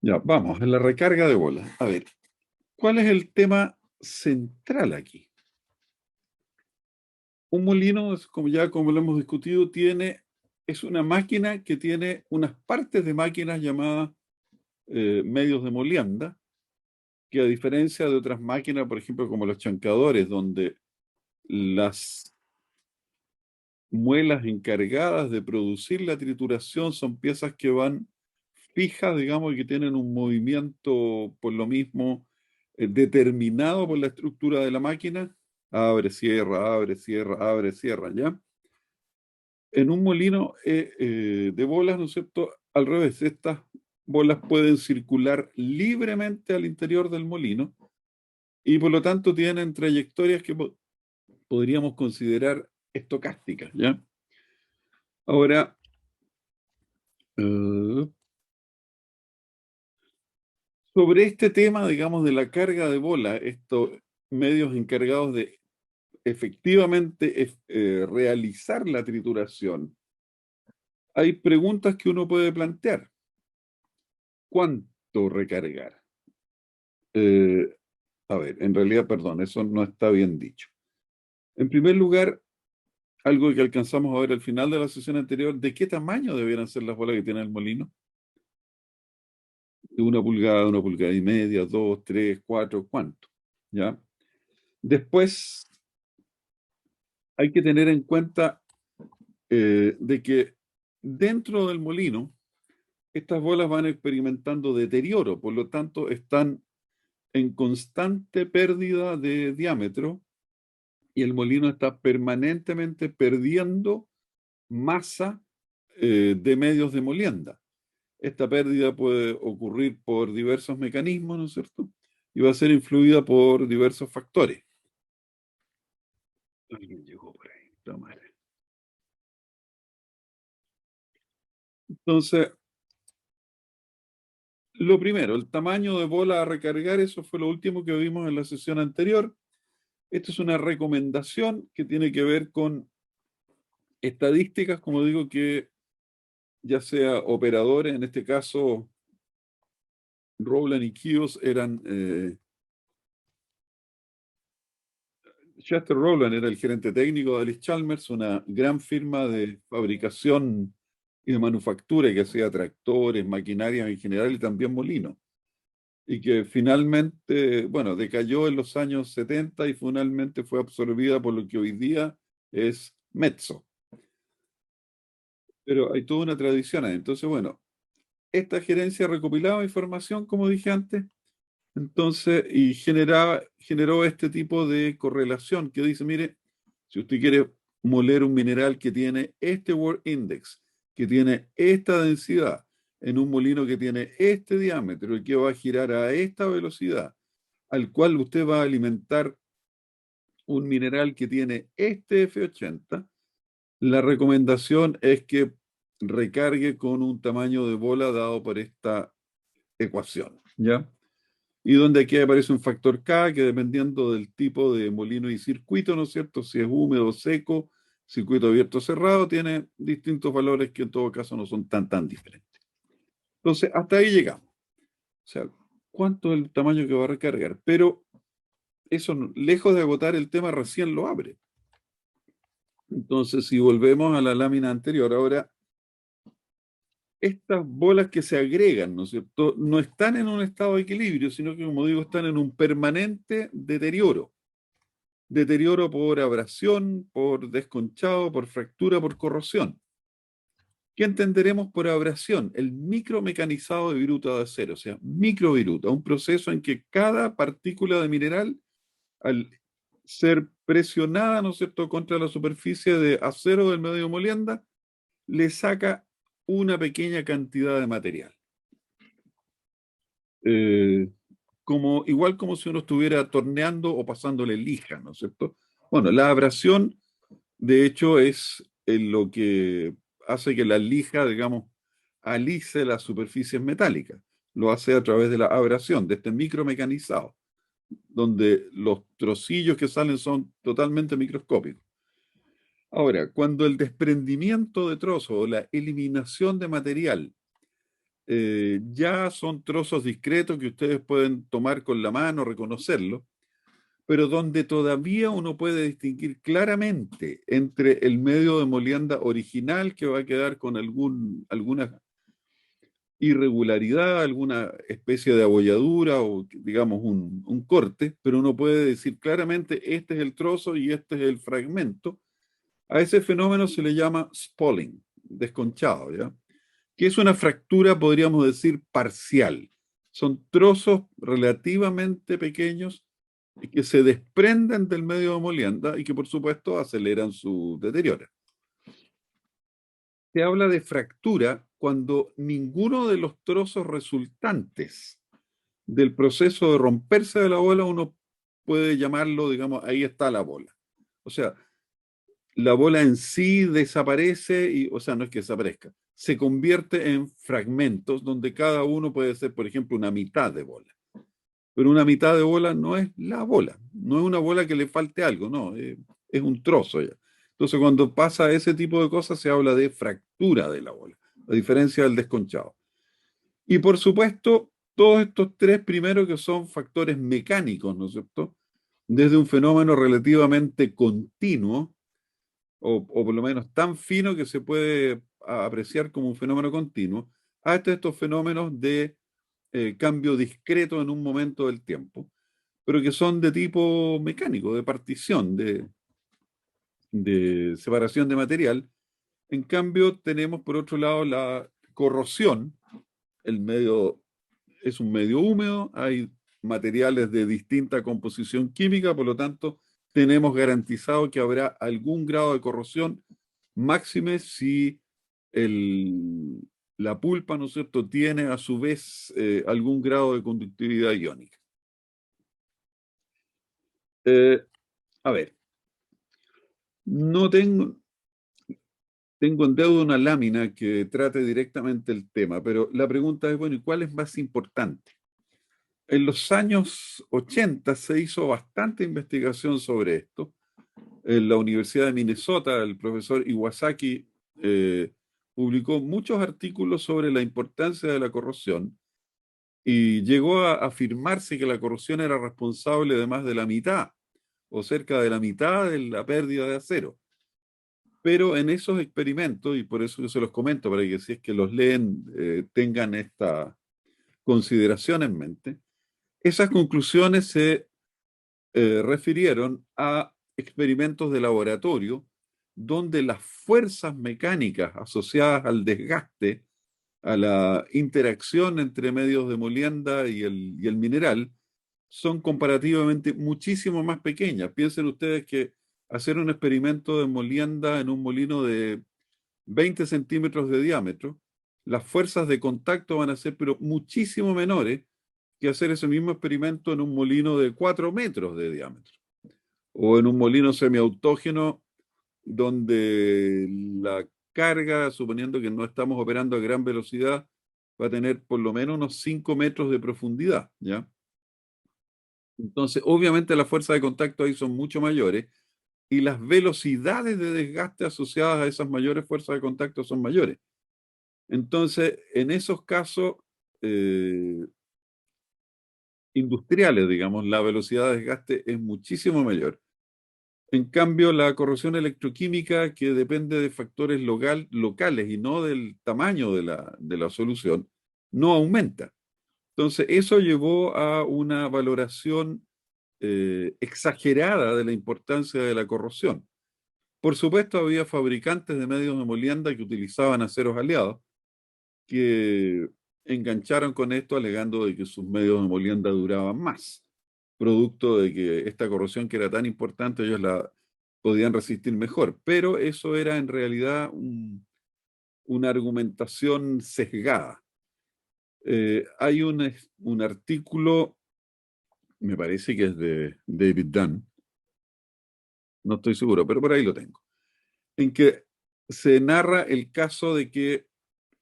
Ya, vamos, en la recarga de bolas. A ver, ¿cuál es el tema central aquí? Un molino, como lo hemos discutido, es una máquina que tiene unas partes de máquinas llamadas medios de molienda, que a diferencia de otras máquinas, por ejemplo, como los chancadores, donde las muelas encargadas de producir la trituración son piezas que van fijas, digamos, y que tienen un movimiento por lo mismo determinado por la estructura de la máquina. Abre, cierra, abre, cierra, ¿ya? En un molino de bolas, ¿no es cierto? Al revés, estas bolas pueden circular libremente al interior del molino y por lo tanto tienen trayectorias que podríamos considerar estocásticas, ¿ya? Ahora, eh, sobre este tema, digamos, de la carga de bola, estos medios encargados de efectivamente realizar la trituración, hay preguntas que uno puede plantear. ¿Cuánto recargar? Eh, a ver, en realidad, perdón, eso no está bien dicho. En primer lugar, algo que alcanzamos a ver al final de la sesión anterior, ¿de qué tamaño debieran ser las bolas que tiene el molino? ¿De una pulgada y media, dos, tres, cuatro, cuánto? ¿Ya? Después, hay que tener en cuenta de que dentro del molino, estas bolas van experimentando deterioro, por lo tanto, están en constante pérdida de diámetro y el molino está permanentemente perdiendo masa de medios de molienda. Esta pérdida puede ocurrir por diversos mecanismos, ¿no es cierto? Y va a ser influida por diversos factores. Alguien llegó por ahí, puta madre. Entonces, lo primero, el tamaño de bola a recargar, eso fue lo último que vimos en la sesión anterior. Esto es una recomendación que tiene que ver con estadísticas, como digo, que ya sea operadores, en este caso Rowland y Kios eran, Chester Rowland era el gerente técnico de Alice Chalmers, una gran firma de fabricación y de manufactura que hacía tractores, maquinarias en general y también molinos. Y que finalmente, bueno, decayó en los años 70 y finalmente fue absorbida por lo que hoy día es Metso. Pero hay toda una tradición ahí. Entonces, bueno, esta gerencia recopilaba información, como dije antes, entonces, y generó este tipo de correlación que dice, mire, si usted quiere moler un mineral que tiene este World Index, que tiene esta densidad, en un molino que tiene este diámetro y que va a girar a esta velocidad, al cual usted va a alimentar un mineral que tiene este F80, la recomendación es que recargue con un tamaño de bola dado por esta ecuación, ¿ya? Y donde aquí aparece un factor K que dependiendo del tipo de molino y circuito, ¿no es cierto? Si es húmedo o seco, circuito abierto o cerrado, tiene distintos valores que en todo caso no son tan diferentes. Entonces, hasta ahí llegamos. O sea, ¿cuánto es el tamaño que va a recargar? Pero eso, lejos de agotar el tema, recién lo abre. Entonces, si volvemos a la lámina anterior, ahora estas bolas que se agregan, ¿no es cierto? No están en un estado de equilibrio, sino que, como digo, están en un permanente deterioro. Deterioro por abrasión, por desconchado, por fractura, por corrosión. ¿Qué entenderemos por abrasión? El micromecanizado de viruta de acero, o sea, microviruta, un proceso en que cada partícula de mineral, al ser presionada, ¿no es cierto?, contra la superficie de acero del medio de molienda, le saca una pequeña cantidad de material. Eh, igual como si uno estuviera torneando o pasándole lija, ¿no es cierto? Bueno, la abrasión, de hecho, es lo que hace que la lija, digamos, alice las superficies metálicas. Lo hace a través de la abrasión, de este micromecanizado, donde los trocillos que salen son totalmente microscópicos. Ahora, cuando el desprendimiento de trozos o la eliminación de material ya son trozos discretos que ustedes pueden tomar con la mano, reconocerlo, pero donde todavía uno puede distinguir claramente entre el medio de molienda original, que va a quedar con alguna irregularidad, alguna especie de abolladura o, digamos, un corte, pero uno puede decir claramente este es el trozo y este es el fragmento. A ese fenómeno se le llama spalling, desconchado, ¿ya? Que es una fractura, podríamos decir, parcial. Son trozos relativamente pequeños que se desprenden del medio de molienda y que, por supuesto, aceleran su deterioro. Se habla de fractura cuando ninguno de los trozos resultantes del proceso de romperse de la bola, uno puede llamarlo, digamos, ahí está la bola. O sea, la bola en sí desaparece, y, o sea, no es que desaparezca, se convierte en fragmentos donde cada uno puede ser, por ejemplo, una mitad de bola. Pero una mitad de bola no es la bola, no es una bola que le falte algo, no, es un trozo ya. Entonces, cuando pasa ese tipo de cosas, se habla de fractura de la bola, a diferencia del desconchado. Y por supuesto, todos estos tres primeros que son factores mecánicos, ¿no es cierto? Desde un fenómeno relativamente continuo, o por lo menos tan fino que se puede apreciar como un fenómeno continuo, hasta estos fenómenos de cambio discreto en un momento del tiempo, pero que son de tipo mecánico, de partición, de separación de material. En cambio, tenemos por otro lado la corrosión. El medio es un medio húmedo, hay materiales de distinta composición química, por lo tanto, tenemos garantizado que habrá algún grado de corrosión, máxime si el, la pulpa, ¿no es cierto?, tiene a su vez algún grado de conductividad iónica. Eh, a ver, no tengo, tengo en deuda una lámina que trate directamente el tema, pero la pregunta es, bueno, ¿y cuál es más importante? En los años 80 se hizo bastante investigación sobre esto. En la Universidad de Minnesota, el profesor Iwasaki publicó muchos artículos sobre la importancia de la corrosión y llegó a afirmarse que la corrosión era responsable de más de la mitad o cerca de la mitad de la pérdida de acero. Pero en esos experimentos, y por eso yo se los comento, para que si es que los leen tengan esta consideración en mente, esas conclusiones se refirieron a experimentos de laboratorio donde las fuerzas mecánicas asociadas al desgaste, a la interacción entre medios de molienda y el mineral, son comparativamente muchísimo más pequeñas. Piensen ustedes que hacer un experimento de molienda en un molino de 20 centímetros de diámetro, las fuerzas de contacto van a ser pero muchísimo menores que hacer ese mismo experimento en un molino de 4 metros de diámetro o en un molino semiautógeno donde la carga, suponiendo que no estamos operando a gran velocidad, va a tener por lo menos unos 5 metros de profundidad, ¿ya? Entonces, obviamente las fuerzas de contacto ahí son mucho mayores y las velocidades de desgaste asociadas a esas mayores fuerzas de contacto son mayores. Entonces, en esos casos eh, industriales, digamos, la velocidad de desgaste es muchísimo mayor. En cambio, la corrosión electroquímica, que depende de factores locales y no del tamaño de la solución, no aumenta. Entonces, eso llevó a una valoración exagerada de la importancia de la corrosión. Por supuesto, había fabricantes de medios de molienda que utilizaban aceros aliados, que engancharon con esto alegando de que sus medios de molienda duraban más, producto de que esta corrosión que era tan importante ellos la podían resistir mejor, pero eso era en realidad una argumentación sesgada. Hay un artículo, me parece que es de David Dunn, no estoy seguro, pero por ahí lo tengo, en que se narra el caso de que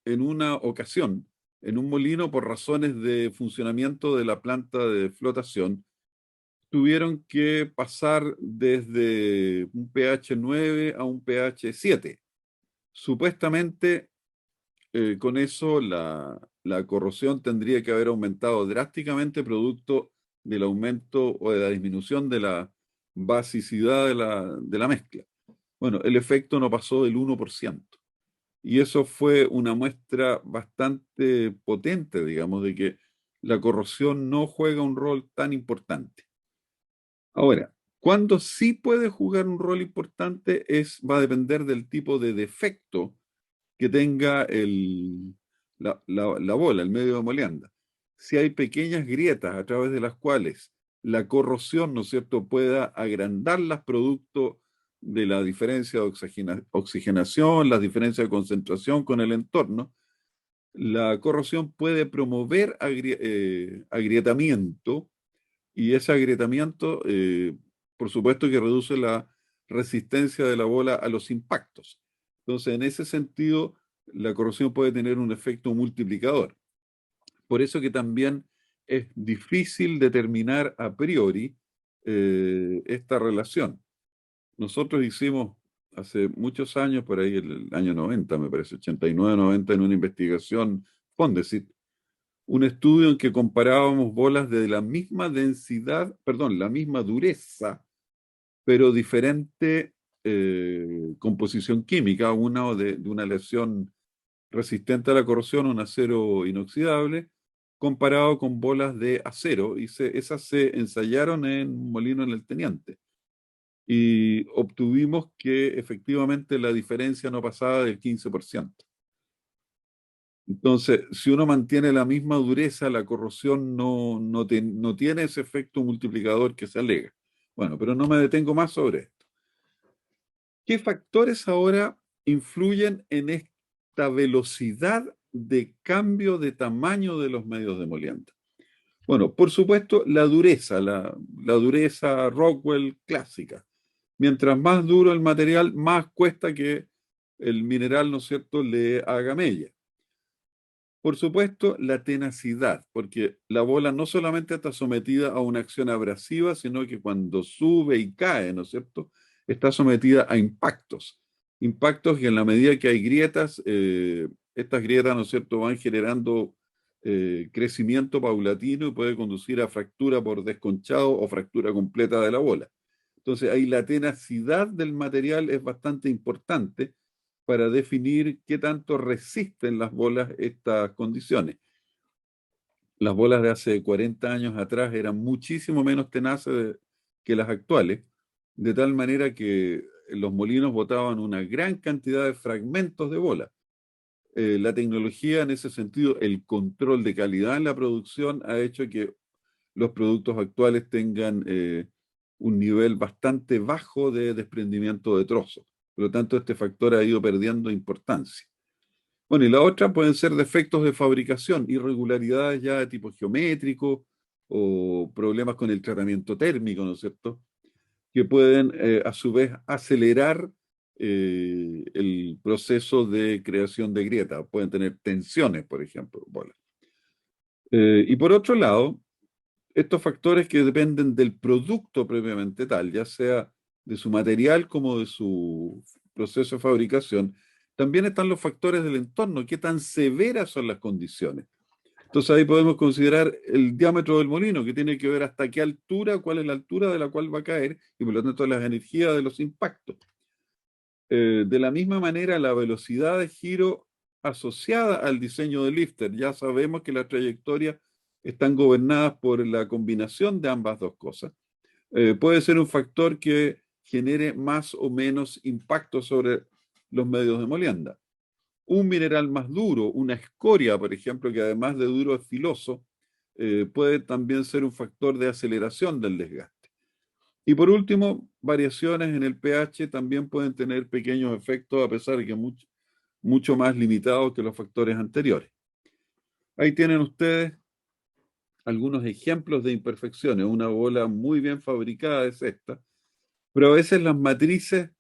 en una ocasión, en un molino, por razones de funcionamiento de la planta de flotación, tuvieron que pasar desde un pH 9 a un pH 7. Supuestamente, con eso la corrosión tendría que haber aumentado drásticamente producto del aumento o de la disminución de la basicidad de la mezcla. Bueno, el efecto no pasó del 1%. Y eso fue una muestra bastante potente, digamos, de que la corrosión no juega un rol tan importante. Ahora, cuando sí puede jugar un rol importante va a depender del tipo de defecto que tenga la bola, el medio de molienda. Si hay pequeñas grietas a través de las cuales la corrosión, ¿no es cierto?, pueda agrandarlas producto de la diferencia de oxigenación, las diferencias de concentración con el entorno, la corrosión puede promover agrietamiento y ese agrietamiento, por supuesto que reduce la resistencia de la bola a los impactos. Entonces, en ese sentido, la corrosión puede tener un efecto multiplicador. Por eso que también es difícil determinar a priori esta relación. Nosotros hicimos hace muchos años, por ahí el año 90, me parece, 89, 90, en una investigación Fondesit, un estudio en que comparábamos bolas de la misma densidad, perdón, la misma dureza, pero diferente composición química, una de una lesión resistente a la corrosión, un acero inoxidable, comparado con bolas de acero, y esas se ensayaron en un molino en el Teniente. Y obtuvimos que efectivamente la diferencia no pasaba del 15%. Entonces, si uno mantiene la misma dureza, la corrosión no tiene ese efecto multiplicador que se alega. Bueno, pero no me detengo más sobre esto. ¿Qué factores ahora influyen en esta velocidad de cambio de tamaño de los medios de molienda? Bueno, por supuesto, la dureza, la dureza Rockwell clásica. Mientras más duro el material, más cuesta que el mineral, ¿no es cierto?, le haga mella. Por supuesto, la tenacidad, porque la bola no solamente está sometida a una acción abrasiva, sino que cuando sube y cae, ¿no es cierto?, está sometida a impactos. Impactos que en la medida que hay grietas, estas grietas, ¿no es cierto?, van generando crecimiento paulatino y puede conducir a fractura por desconchado o fractura completa de la bola. Entonces, ahí la tenacidad del material es bastante importante para definir qué tanto resisten las bolas estas condiciones. Las bolas de hace 40 años atrás eran muchísimo menos tenaces que las actuales, de tal manera que los molinos botaban una gran cantidad de fragmentos de bola. La tecnología en ese sentido, el control de calidad en la producción ha hecho que los productos actuales tengan un nivel bastante bajo de desprendimiento de trozos. Por lo tanto, este factor ha ido perdiendo importancia. Bueno, y la otra pueden ser defectos de fabricación, irregularidades ya de tipo geométrico o problemas con el tratamiento térmico, ¿no es cierto?, que pueden a su vez acelerar el proceso de creación de grietas. Pueden tener tensiones, por ejemplo, bolas. Y por otro lado, estos factores que dependen del producto propiamente tal, ya sea de su material como de su proceso de fabricación, también están los factores del entorno, qué tan severas son las condiciones. Entonces ahí podemos considerar el diámetro del molino, que tiene que ver hasta qué altura, cuál es la altura de la cual va a caer, y por lo tanto las energías de los impactos. De la misma manera, la velocidad de giro asociada al diseño del lifter. Ya sabemos que las trayectorias están gobernadas por la combinación de ambas dos cosas. Puede ser un factor que genere más o menos impacto sobre los medios de molienda. Un mineral más duro, una escoria, por ejemplo, que además de duro es filoso, puede también ser un factor de aceleración del desgaste. Y por último, variaciones en el pH también pueden tener pequeños efectos, a pesar de que mucho más limitados que los factores anteriores. Ahí tienen ustedes algunos ejemplos de imperfecciones. Una bola muy bien fabricada es esta, pero a veces las matrices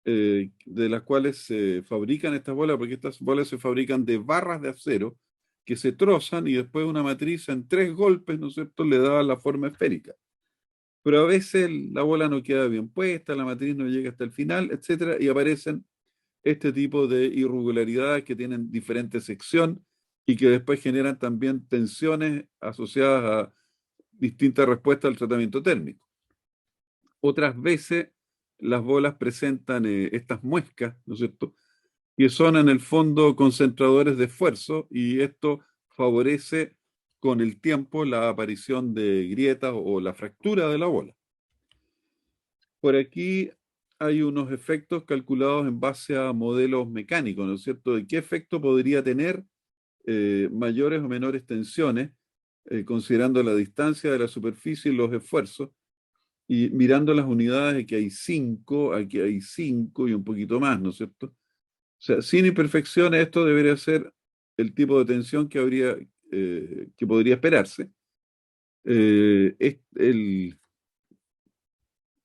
de las cuales se fabrican estas bolas, porque estas bolas se fabrican de barras de acero que se trozan y después una matriz en 3 golpes, ¿no es cierto?, le da la forma esférica. Pero a veces la bola no queda bien puesta, la matriz no llega hasta el final, etcétera, y aparecen este tipo de irregularidades que tienen diferente sección y que después generan también tensiones asociadas a distintas respuestas al tratamiento térmico. Otras veces las bolas presentan estas muescas, ¿no es cierto?, que son en el fondo concentradores de esfuerzo y esto favorece con el tiempo la aparición de grietas o la fractura de la bola. Por aquí hay unos efectos calculados en base a modelos mecánicos, ¿no es cierto?, de qué efecto podría tener mayores o menores tensiones, considerando la distancia de la superficie y los esfuerzos, y mirando las unidades, aquí hay cinco y un poquito más, ¿no es cierto? O sea, sin imperfecciones, esto debería ser el tipo de tensión que habría, que podría esperarse.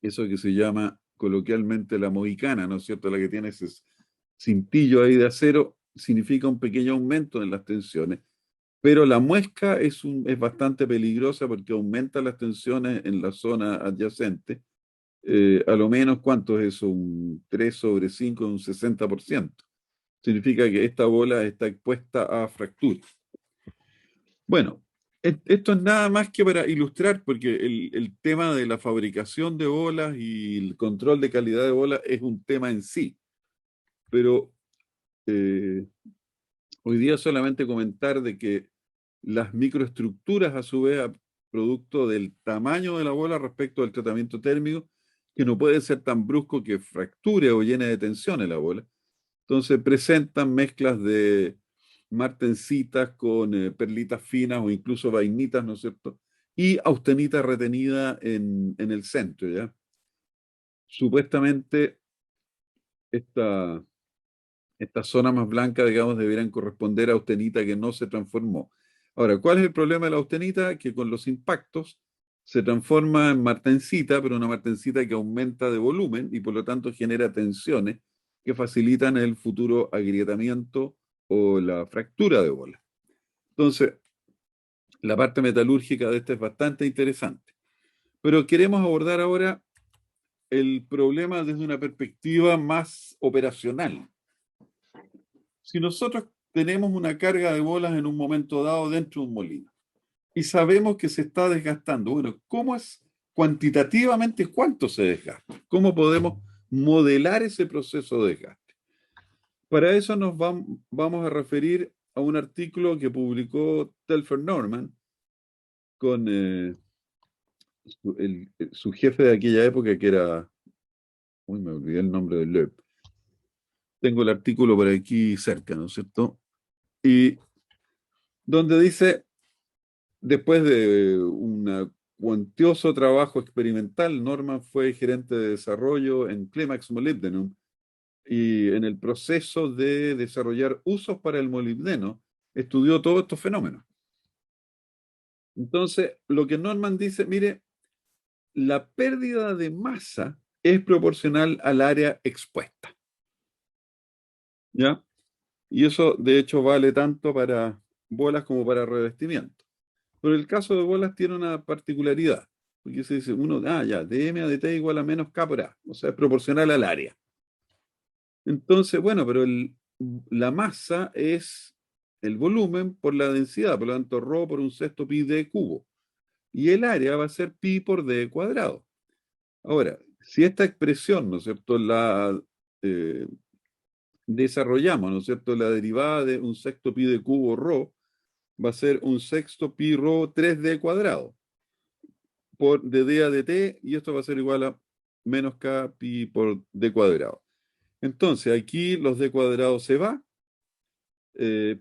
Eso que se llama coloquialmente la mohicana, ¿no es cierto? La que tiene ese cintillo ahí de acero, significa un pequeño aumento en las tensiones. Pero la muesca es bastante peligrosa porque aumenta las tensiones en la zona adyacente. A lo menos, ¿cuánto es eso? Un 3/5, un 60%. Significa que esta bola está expuesta a fracturas. Bueno, esto es nada más que para ilustrar, porque el tema de la fabricación de bolas y el control de calidad de bolas es un tema en sí. Pero eh, hoy día solamente comentar de que las microestructuras, a su vez, producto del tamaño de la bola respecto al tratamiento térmico, que no puede ser tan brusco que fracture o llene de tensiones la bola. Entonces presentan mezclas de martencitas con perlitas finas o incluso vainitas, ¿no es cierto? Y austenita retenida en el centro, ¿ya? Supuestamente esta, esta zona más blanca, digamos, deberían corresponder a austenita que no se transformó. Ahora, ¿cuál es el problema de la austenita? Que con los impactos se transforma en martencita, pero una martencita que aumenta de volumen y por lo tanto genera tensiones que facilitan el futuro agrietamiento o la fractura de bola. Entonces, la parte metalúrgica de este es bastante interesante. Pero queremos abordar ahora el problema desde una perspectiva más operacional. Si nosotros tenemos una carga de bolas en un momento dado dentro de un molino y sabemos que se está desgastando, bueno, ¿cómo es cuantitativamente cuánto se desgasta? ¿Cómo podemos modelar ese proceso de desgaste? Para eso vamos a referir a un artículo que publicó Telfer Norman con su jefe de aquella época, que era, uy, me olvidé el nombre del LEP. Tengo el artículo por aquí cerca, ¿no es cierto? Y donde dice, después de un cuantioso trabajo experimental, Norman fue gerente de desarrollo en Climax Molybdenum y en el proceso de desarrollar usos para el molibdeno, estudió todos estos fenómenos. Entonces, lo que Norman dice, mire, la pérdida de masa es proporcional al área expuesta, ¿ya? Y eso, de hecho, vale tanto para bolas como para revestimiento. Pero el caso de bolas tiene una particularidad, porque se dice, ya, dm a dt igual a menos k por a, o sea, es proporcional al área. Entonces, bueno, pero la masa es el volumen por la densidad, por lo tanto, ρ por un sexto pi d cubo. Y el área va a ser pi por d cuadrado. Ahora, si esta expresión, ¿no es cierto?, la eh, desarrollamos, ¿no es cierto?, la derivada de un sexto pi de cubo ρ va a ser un sexto pi ρ 3d cuadrado por de d a dt, y esto va a ser igual a menos k pi por d cuadrado. Entonces, aquí los d cuadrados se va,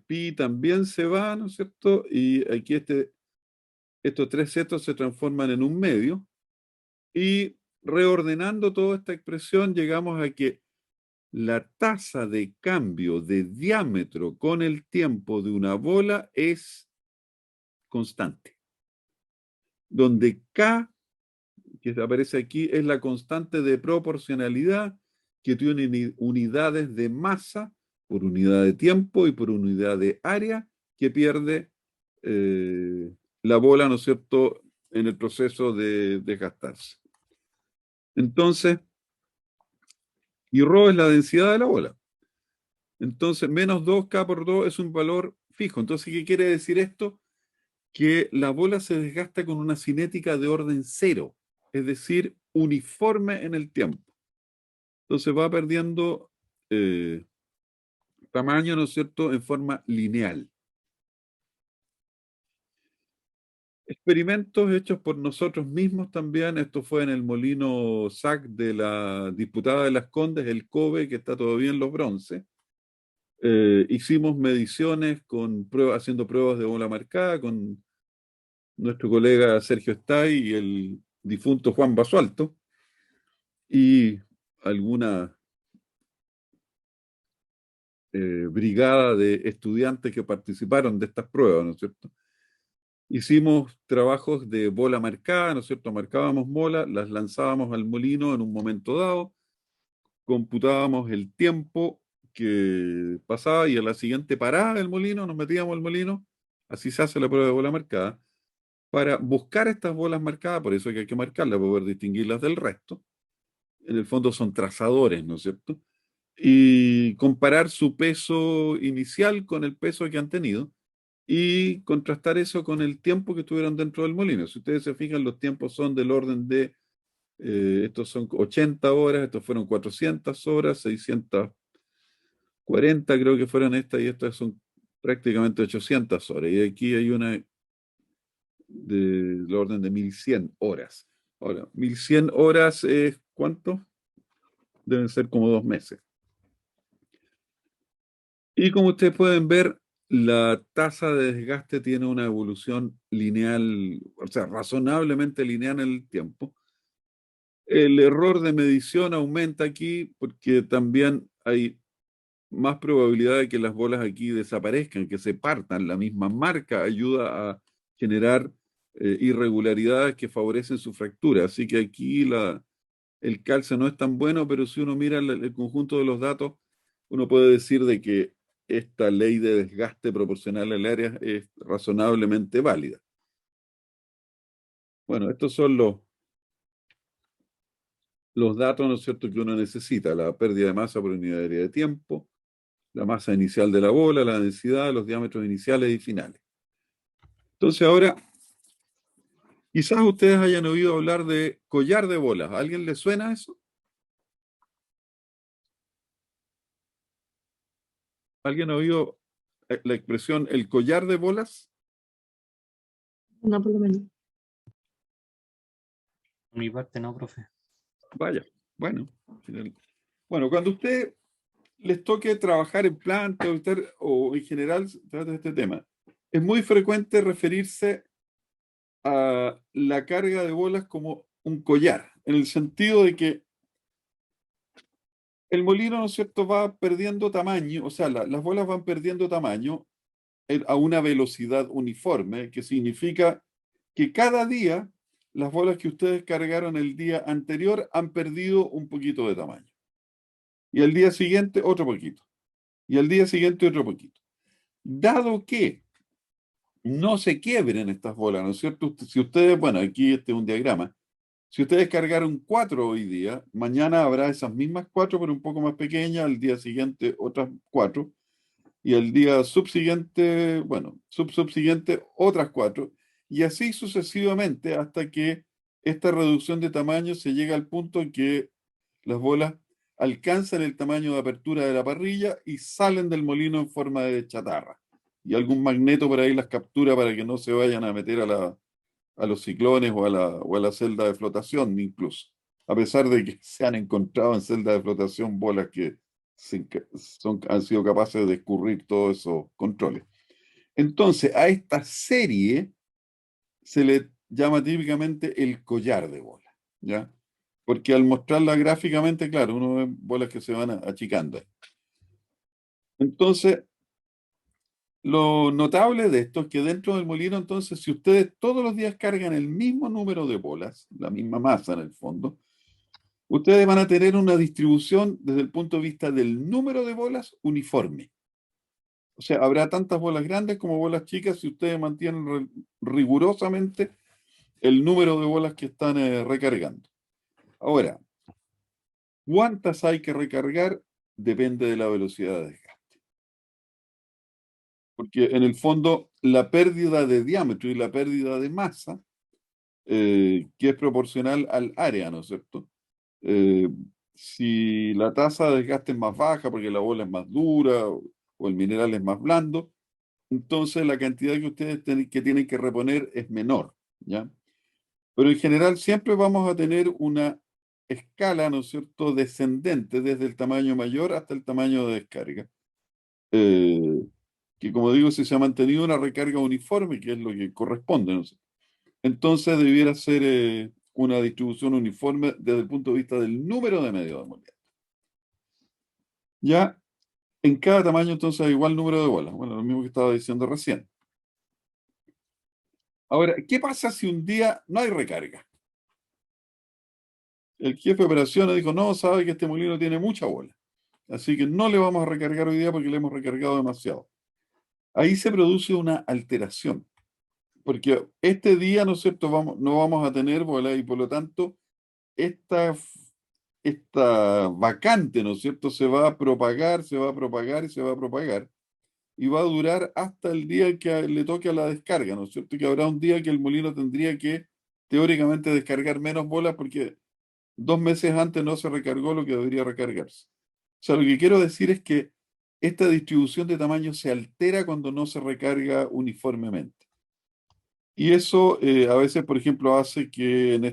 pi también se va, ¿no es cierto? Y aquí estos tres cetos se transforman en un medio, y reordenando toda esta expresión llegamos a que la tasa de cambio de diámetro con el tiempo de una bola es constante, donde K, que aparece aquí, es la constante de proporcionalidad que tiene unidades de masa por unidad de tiempo y por unidad de área que pierde la bola, ¿no es cierto?, en el proceso de desgastarse. Entonces, y ρ es la densidad de la bola. Entonces, menos 2K por 2 es un valor fijo. Entonces, ¿qué quiere decir esto? Que la bola se desgasta con una cinética de orden cero, es decir, uniforme en el tiempo. Entonces va perdiendo tamaño, ¿no es cierto?, en forma lineal. Experimentos hechos por nosotros mismos también, esto fue en el molino SAC de la Diputada de Las Condes, el COBE, que está todavía en Los Bronces. Hicimos mediciones con pruebas, haciendo pruebas de bola marcada con nuestro colega Sergio Stay y el difunto Juan Basualto, y alguna brigada de estudiantes que participaron de estas pruebas, ¿no es cierto? Hicimos trabajos de bola marcada, ¿no es cierto? Marcábamos bolas, las lanzábamos al molino en un momento dado, computábamos el tiempo que pasaba y a la siguiente parada del molino nos metíamos al molino, así se hace la prueba de bola marcada, para buscar estas bolas marcadas, por eso es que hay que marcarlas para poder distinguirlas del resto. En el fondo son trazadores, ¿no es cierto? Y comparar su peso inicial con el peso que han tenido y contrastar eso con el tiempo que estuvieron dentro del molino. Si ustedes se fijan, los tiempos son del orden de, estos son 80 horas, estos fueron 400 horas, 640 creo que fueron estas, y estas son prácticamente 800 horas. Y aquí hay una del orden de 1100 horas. Ahora, 1100 horas es ¿cuánto? Deben ser como 2 meses. Y como ustedes pueden ver, la tasa de desgaste tiene una evolución lineal, o sea, razonablemente lineal en el tiempo. El error de medición aumenta aquí porque también hay más probabilidad de que las bolas aquí desaparezcan, que se partan. La misma marca ayuda a generar irregularidades que favorecen su fractura. Así que aquí el calce no es tan bueno, pero si uno mira el conjunto de los datos, uno puede decir de que esta ley de desgaste proporcional al área es razonablemente válida. Bueno, estos son los datos, ¿no es cierto?, que uno necesita: la pérdida de masa por unidad de área de tiempo, la masa inicial de la bola, la densidad, los diámetros iniciales y finales. Entonces ahora, quizás ustedes hayan oído hablar de collar de bolas. ¿A alguien le suena eso? ¿Alguien ha oído la expresión el collar de bolas? No, por lo menos. Por mi parte no, profe. Vaya, bueno. Bueno, cuando usted les toque trabajar en planta o en general trata este tema, es muy frecuente referirse a la carga de bolas como un collar, en el sentido de que el molino, ¿no es cierto?, va perdiendo tamaño, o sea, las bolas van perdiendo tamaño a una velocidad uniforme, que significa que cada día las bolas que ustedes cargaron el día anterior han perdido un poquito de tamaño. Y el día siguiente otro poquito. Y el día siguiente otro poquito. Dado que no se quiebren estas bolas, ¿no es cierto? Si ustedes, bueno, aquí este es un diagrama. Si ustedes cargaron 4 hoy día, mañana habrá esas mismas 4, pero un poco más pequeñas, al día siguiente otras 4, y el día subsiguiente, bueno, subsiguiente otras 4, y así sucesivamente hasta que esta reducción de tamaño se llega al punto en que las bolas alcanzan el tamaño de apertura de la parrilla y salen del molino en forma de chatarra. Y algún magneto por ahí las captura para que no se vayan a meter a los ciclones o a la celda de flotación incluso. A pesar de que se han encontrado en celda de flotación bolas que han sido capaces de escurrir todos esos controles. Entonces, a esta serie se le llama típicamente el collar de bolas, ¿ya? Porque al mostrarla gráficamente, claro, uno ve bolas que se van achicando. Entonces, lo notable de esto es que dentro del molino, entonces, si ustedes todos los días cargan el mismo número de bolas, la misma masa en el fondo, ustedes van a tener una distribución desde el punto de vista del número de bolas uniforme. O sea, habrá tantas bolas grandes como bolas chicas si ustedes mantienen rigurosamente el número de bolas que están recargando. Ahora, ¿cuántas hay que recargar? Depende de la velocidad de desgaste. porque en el fondo la pérdida de diámetro y la pérdida de masa, que es proporcional al área, ¿no es cierto? Eh, si la tasa de desgaste es más baja porque la bola es más dura o el mineral es más blando, entonces la cantidad que ustedes que tienen que reponer es menor, ¿ya? Pero en general siempre vamos a tener una escala, ¿no es cierto?, descendente desde el tamaño mayor hasta el tamaño de descarga. Eh, que como digo, si se ha mantenido una recarga uniforme, que es lo que corresponde, ¿no? Entonces debiera ser una distribución uniforme desde el punto de vista del número de medios de molienda. Ya en cada tamaño entonces hay igual número de bolas. Bueno, lo mismo que estaba diciendo recién. Ahora, ¿qué pasa si un día no hay recarga? El jefe de operaciones dijo, no, sabe que este molino tiene mucha bola, así que no le vamos a recargar hoy día porque le hemos recargado demasiado. Ahí se produce una alteración, porque este día, ¿no es cierto?, no vamos a tener bola y por lo tanto esta, esta vacante, ¿no es cierto?, se va a propagar, se va a propagar y se va a propagar y va a durar hasta el día que le toque a la descarga, ¿no es cierto? Que habrá un día que el molino tendría que teóricamente descargar menos bolas porque 2 meses antes no se recargó lo que debería recargarse. O sea, lo que quiero decir es que esta distribución de tamaño se altera cuando no se recarga uniformemente. Y eso a veces, por ejemplo, hace que en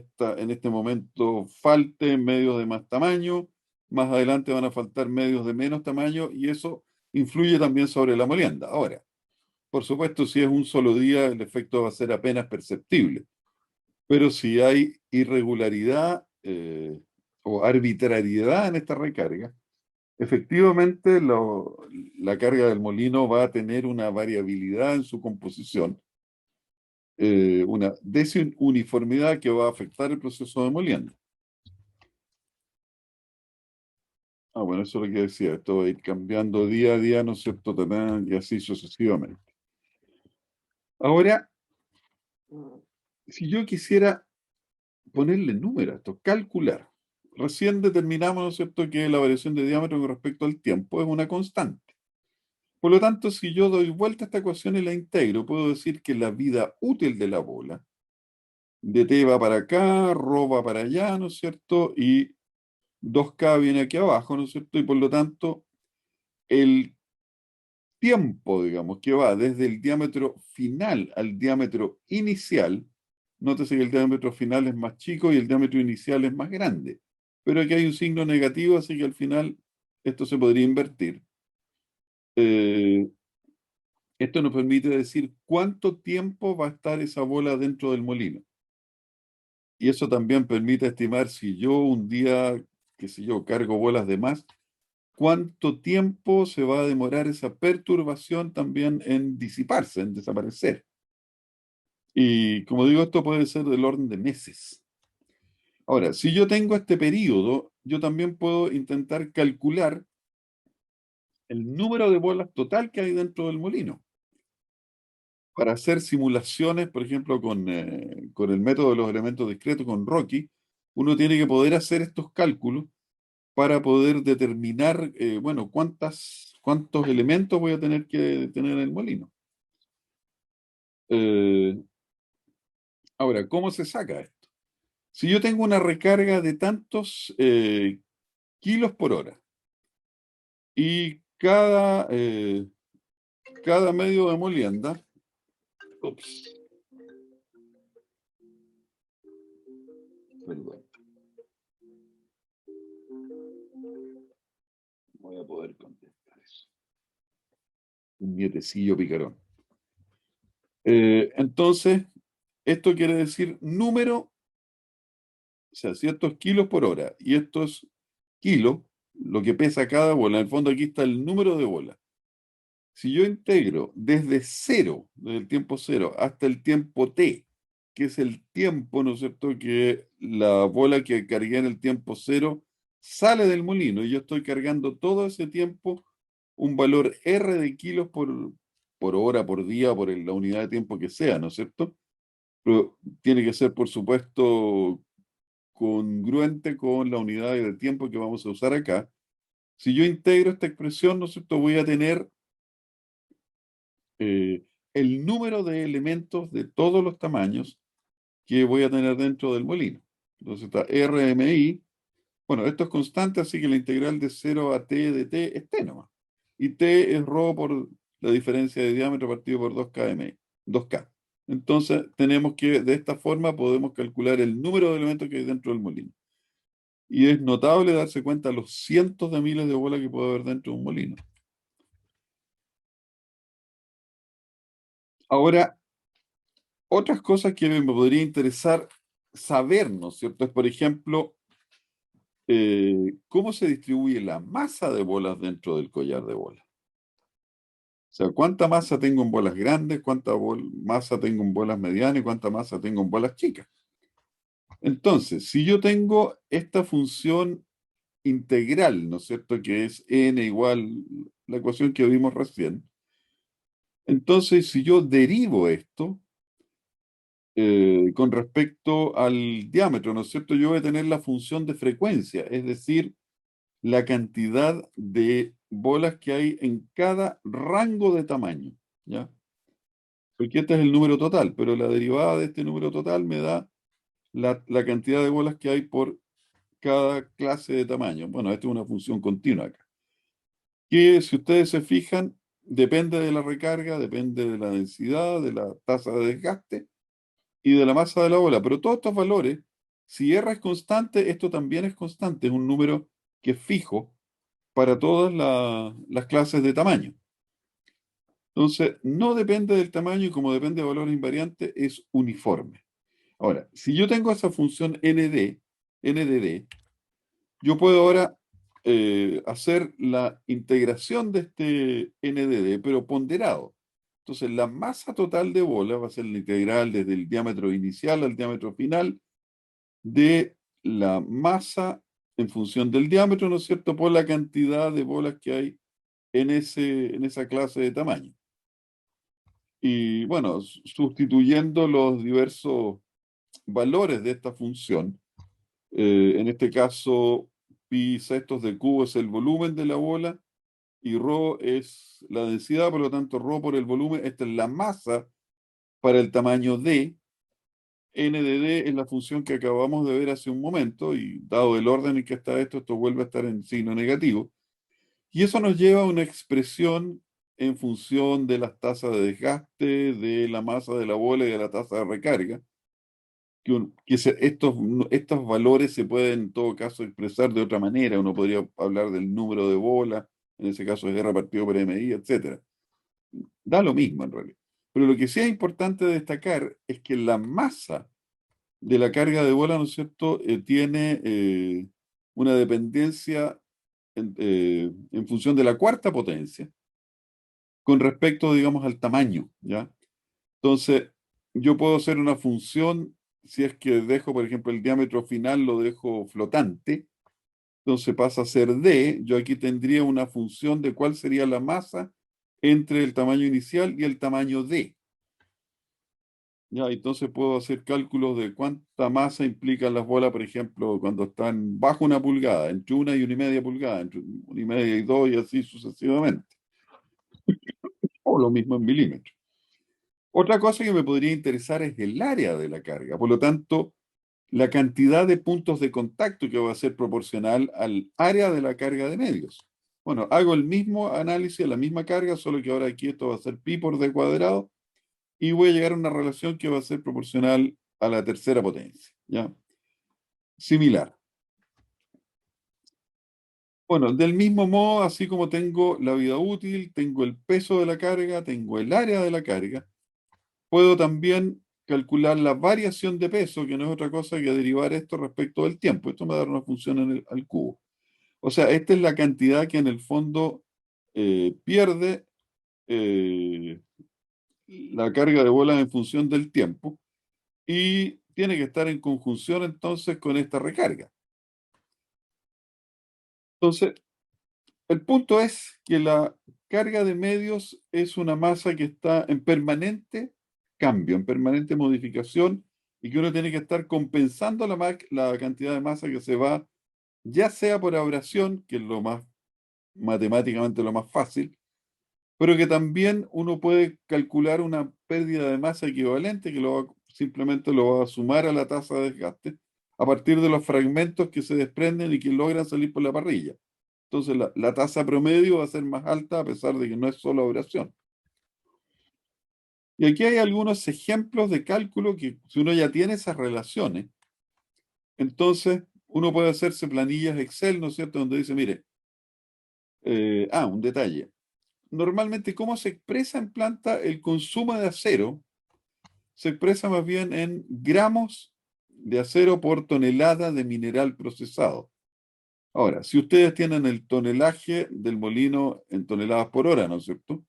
este momento falten medios de más tamaño, más adelante van a faltar medios de menos tamaño y eso influye también sobre la molienda. Ahora, por supuesto, si es un solo día, el efecto va a ser apenas perceptible. Pero si hay irregularidad o arbitrariedad en esta recarga, efectivamente la carga del molino va a tener una variabilidad en su composición, una desuniformidad que va a afectar el proceso de molienda. Ah, bueno, eso es lo que decía, esto va a ir cambiando día a día, ¿no es cierto? Y así sucesivamente. Ahora, si yo quisiera ponerle número a esto, calcular. Recién determinamos, ¿no es cierto?, que la variación de diámetro con respecto al tiempo es una constante. Por lo tanto, si yo doy vuelta a esta ecuación y la integro, puedo decir que la vida útil de la bola, de t va para acá, ρ va para allá, ¿no es cierto? Y 2K viene aquí abajo, ¿no es cierto? Y por lo tanto, el tiempo, digamos, que va desde el diámetro final al diámetro inicial, nótese que el diámetro final es más chico y el diámetro inicial es más grande. Pero aquí hay un signo negativo, así que al final esto se podría invertir. Eh, Esto nos permite decir cuánto tiempo va a estar esa bola dentro del molino. Y eso también permite estimar si yo un día, qué sé yo, cargo bolas de más, cuánto tiempo se va a demorar esa perturbación también en disiparse, en desaparecer. Y como digo, esto puede ser del orden de meses. Ahora, si yo tengo este periodo, yo también puedo intentar calcular el número de bolas total que hay dentro del molino. Para hacer simulaciones, por ejemplo, con el método de los elementos discretos, con Rocky, uno tiene que poder hacer estos cálculos para poder determinar, bueno, cuántos elementos voy a tener que tener en el molino. Eh, Ahora, ¿cómo se saca esto? Si yo tengo una recarga de tantos kilos por hora y cada medio de molienda, ups, perdón, voy a poder contestar eso. Un nietecillo picarón. Entonces, esto quiere decir número, o sea, si esto es kilos por hora y esto es kilo, lo que pesa cada bola, en el fondo aquí está el número de bolas. Si yo integro desde cero, desde el tiempo cero, hasta el tiempo t, que es el tiempo, ¿no es cierto?, que la bola que cargué en el tiempo cero sale del molino y yo estoy cargando todo ese tiempo un valor R de kilos por hora, por día, la unidad de tiempo que sea, ¿no es cierto? Pero tiene que ser, por supuesto, congruente con la unidad de tiempo que vamos a usar acá. Si yo integro esta expresión, ¿no es cierto?, voy a tener eh, el número de elementos de todos los tamaños que voy a tener dentro del molino. Entonces está RMI. Bueno, esto es constante, así que la integral de 0 a t de t es t nomás. Y t es ρ por la diferencia de diámetro partido por 2km, 2k. Entonces tenemos que, de esta forma, podemos calcular el número de elementos que hay dentro del molino. Y es notable darse cuenta de los cientos de miles de bolas que puede haber dentro de un molino. Ahora, otras cosas que me podría interesar saber, ¿no es cierto? Es, por ejemplo, cómo se distribuye la masa de bolas dentro del collar de bolas. O sea, cuánta masa tengo en bolas grandes, cuánta masa tengo en bolas medianas y cuánta masa tengo en bolas chicas. Entonces, si yo tengo esta función integral, ¿no es cierto? Que es n igual la ecuación que vimos recién. Entonces, si yo derivo esto con respecto al diámetro, ¿no es cierto? Yo voy a tener la función de frecuencia, es decir, la cantidad de bolas que hay en cada rango de tamaño, ¿ya? Porque este es el número total, pero la derivada de este número total me da la cantidad de bolas que hay por cada clase de tamaño. Bueno, esta es una función continua acá. Que si ustedes se fijan, depende de la recarga, depende de la densidad, de la tasa de desgaste y de la masa de la bola. Pero todos estos valores, si R es constante, esto también es constante, es un número que es fijo para todas las clases de tamaño. Entonces, no depende del tamaño y como depende de valores invariantes, es uniforme. Ahora, si yo tengo esa función NDD, yo puedo ahora hacer la integración de este NDD, pero ponderado. Entonces, la masa total de bola va a ser la integral desde el diámetro inicial al diámetro final de la masa en función del diámetro, ¿no es cierto?, por la cantidad de bolas que hay en esa clase de tamaño. Y bueno, sustituyendo los diversos valores de esta función, en este caso, pi sextos de cubo es el volumen de la bola y rho es la densidad, por lo tanto, rho por el volumen, esta es la masa para el tamaño D. N de D es la función que acabamos de ver hace un momento y dado el orden en que está esto, esto vuelve a estar en signo negativo. Y eso nos lleva a una expresión en función de las tasas de desgaste, de la masa de la bola y de la tasa de recarga. Estos valores se pueden en todo caso expresar de otra manera. Uno podría hablar del número de bolas, en ese caso es R partido por MI, etcétera. Da lo mismo en realidad. Pero lo que sí es importante destacar es que la masa de la carga de bola, ¿no es cierto?, tiene una dependencia en función de la cuarta potencia con respecto, digamos, al tamaño, ¿ya? Entonces, yo puedo hacer una función, si es que dejo, por ejemplo, el diámetro final lo dejo flotante, entonces pasa a ser D, yo aquí tendría una función de cuál sería la masa entre el tamaño inicial y el tamaño D. Ya, entonces puedo hacer cálculos de cuánta masa implican las bolas, por ejemplo, cuando están bajo una pulgada, entre 1 y 1,5 pulgadas, entre 1,5 y 2 y así sucesivamente. O lo mismo en milímetros. Otra cosa que me podría interesar es el área de la carga. Por lo tanto, la cantidad de puntos de contacto que va a ser proporcional al área de la carga de medios. Bueno, hago el mismo análisis, la misma carga, solo que ahora aquí esto va a ser pi por d cuadrado y voy a llegar a una relación que va a ser proporcional a la tercera potencia, ¿ya? Similar. Bueno, del mismo modo, así como tengo la vida útil, tengo el peso de la carga, tengo el área de la carga, puedo también calcular la variación de peso, que no es otra cosa que derivar esto respecto del tiempo. Esto me da una función al cubo. O sea, esta es la cantidad que en el fondo pierde eh, la carga de bola en función del tiempo y tiene que estar en conjunción entonces con esta recarga. Entonces, el punto es que la carga de medios es una masa que está en permanente cambio, en permanente modificación y que uno tiene que estar compensando la cantidad de masa que se va, ya sea por abrasión, que es lo más matemáticamente lo más fácil, pero que también uno puede calcular una pérdida de masa equivalente que simplemente lo va a sumar a la tasa de desgaste a partir de los fragmentos que se desprenden y que logran salir por la parrilla. Entonces la tasa promedio va a ser más alta a pesar de que no es solo abrasión. Y aquí hay algunos ejemplos de cálculo que si uno ya tiene esas relaciones, entonces uno puede hacerse planillas Excel, ¿no es cierto?, donde dice, mire, un detalle. Normalmente, ¿cómo se expresa en planta el consumo de acero? Se expresa más bien en gramos de acero por tonelada de mineral procesado. Ahora, si ustedes tienen el tonelaje del molino en toneladas por hora, ¿no es cierto?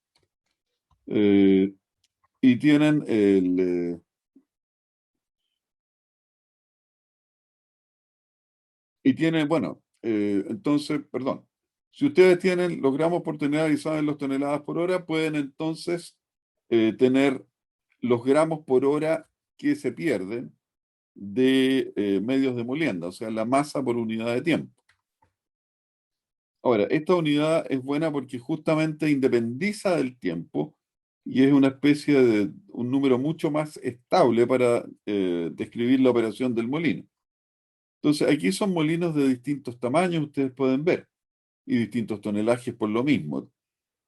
Eh, y tienen bueno, entonces, perdón, si ustedes tienen los gramos por tonelada y saben los toneladas por hora, pueden entonces tener los gramos por hora que se pierden de medios de molienda, o sea, la masa por unidad de tiempo. Ahora, esta unidad es buena porque justamente independiza del tiempo y es una especie de un número mucho más estable para describir la operación del molino. Entonces, aquí son molinos de distintos tamaños, ustedes pueden ver, y distintos tonelajes por lo mismo.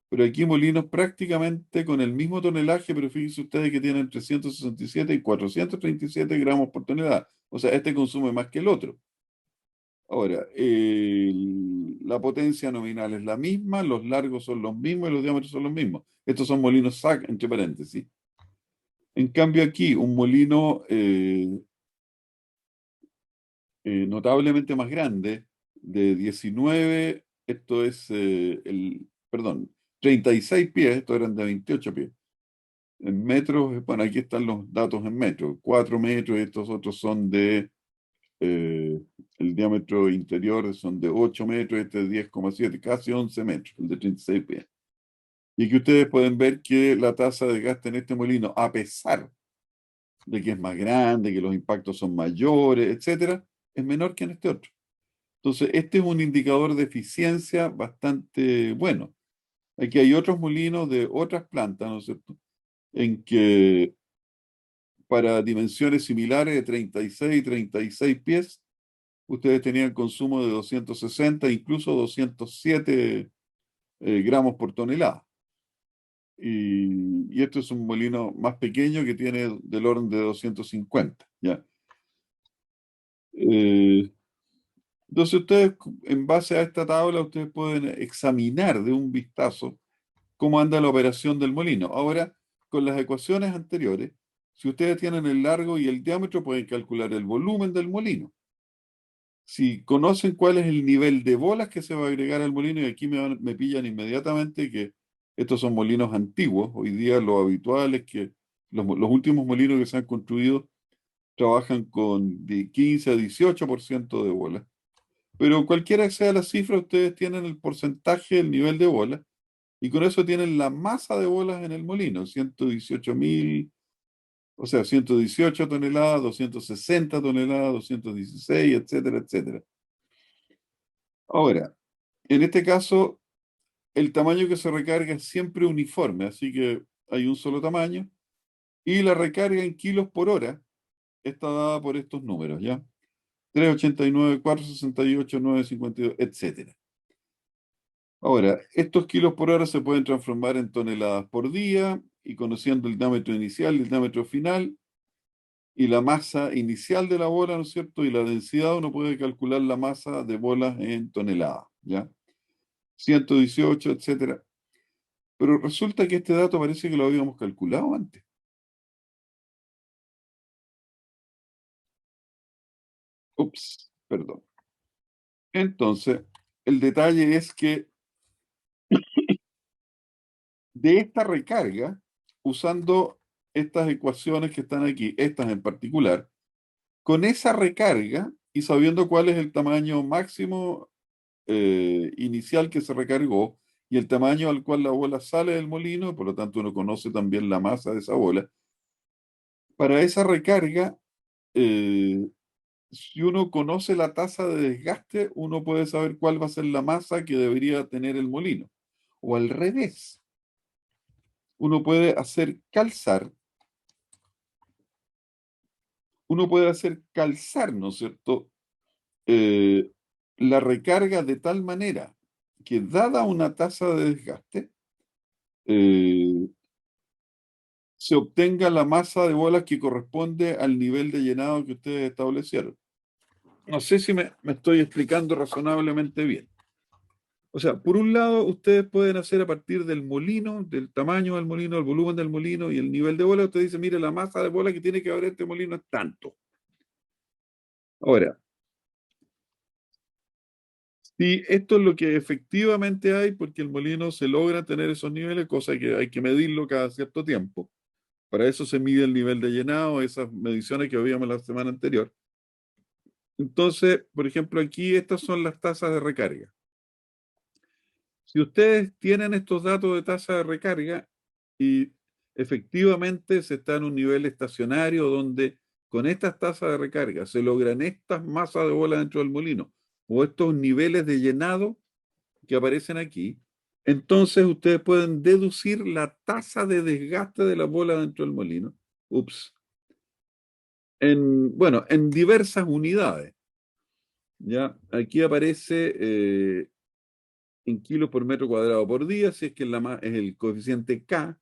Pero aquí molinos prácticamente con el mismo tonelaje, pero fíjense ustedes que tienen 367 y 437 gramos por tonelada. O sea, este consume más que el otro. Ahora, la potencia nominal es la misma, los largos son los mismos y los diámetros son los mismos. Estos son molinos SAC, entre paréntesis. En cambio aquí, un molino notablemente más grande, de 19, esto es perdón, 36 pies, estos eran de 28 pies. En metros, bueno, aquí están los datos en metros, 4 metros, estos otros son eh, el diámetro interior son de 8 metros, este es 10,7, casi 11 metros, el de 36 pies. Y aquí ustedes pueden ver que la tasa de desgaste en este molino, a pesar de que es más grande, que los impactos son mayores, etcétera, es menor que en este otro. Entonces, este es un indicador de eficiencia bastante bueno. Aquí hay otros molinos de otras plantas, ¿no es cierto?, en que para dimensiones similares de 36 y 36 pies, ustedes tenían consumo de 260, incluso 207 gramos por tonelada. Y esto es un molino más pequeño que tiene del orden de 250, ¿ya? Eh, entonces ustedes, en base a esta tabla, ustedes pueden examinar de un vistazo cómo anda la operación del molino. Ahora, con las ecuaciones anteriores, si ustedes tienen el largo y el diámetro, pueden calcular el volumen del molino. Si conocen cuál es el nivel de bolas que se va a agregar al molino, y aquí me pillan inmediatamente que estos son molinos antiguos. Hoy día lo habitual es que los últimos molinos que se han construido trabajan con de 15 a 18% de bolas. Pero cualquiera que sea la cifra, ustedes tienen el porcentaje, el nivel de bolas, y con eso tienen la masa de bolas en el molino, 118.000, o sea, 118 toneladas, 260 toneladas, 216, etcétera, etcétera. Ahora, en este caso, el tamaño que se recarga es siempre uniforme, así que hay un solo tamaño, y la recarga en kilos por hora está dada por estos números, ¿ya? 389, 468, 952, etcétera. Ahora, estos kilos por hora se pueden transformar en toneladas por día y conociendo el diámetro inicial y el diámetro final y la masa inicial de la bola, ¿no es cierto? Y la densidad, uno puede calcular la masa de bolas en toneladas, ¿ya? 118, etcétera. Pero resulta que este dato parece que lo habíamos calculado antes. Ups, perdón. Entonces, el detalle es que de esta recarga, usando estas ecuaciones que están aquí, estas en particular, con esa recarga y sabiendo cuál es el tamaño máximo inicial que se recargó y el tamaño al cual la bola sale del molino, por lo tanto uno conoce también la masa de esa bola, para esa recarga, eh, si uno conoce la tasa de desgaste, uno puede saber cuál va a ser la masa que debería tener el molino. O al revés. uno puede hacer calzar, ¿no es cierto? Eh, la recarga de tal manera que dada una tasa de desgaste, eh, se obtenga la masa de bolas que corresponde al nivel de llenado que ustedes establecieron. No sé si me estoy explicando razonablemente bien. O sea, por un lado, ustedes pueden hacer a partir del molino, del tamaño del molino, el volumen del molino y el nivel de bola, usted dice, mire, la masa de bola que tiene que haber este molino es tanto. Ahora, si esto es lo que efectivamente hay, porque el molino se logra tener esos niveles, cosa que hay que medirlo cada cierto tiempo. Para eso se mide el nivel de llenado, esas mediciones que veíamos la semana anterior. Entonces, por ejemplo, aquí estas son las tasas de recarga. Si ustedes tienen estos datos de tasa de recarga y efectivamente se está en un nivel estacionario donde con estas tasas de recarga se logran estas masas de bola dentro del molino o estos niveles de llenado que aparecen aquí, entonces ustedes pueden deducir la tasa de desgaste de la bola dentro del molino. Ups. Bueno, en diversas unidades. Ya, aquí aparece en kilos por metro cuadrado por día, si es que es el coeficiente K,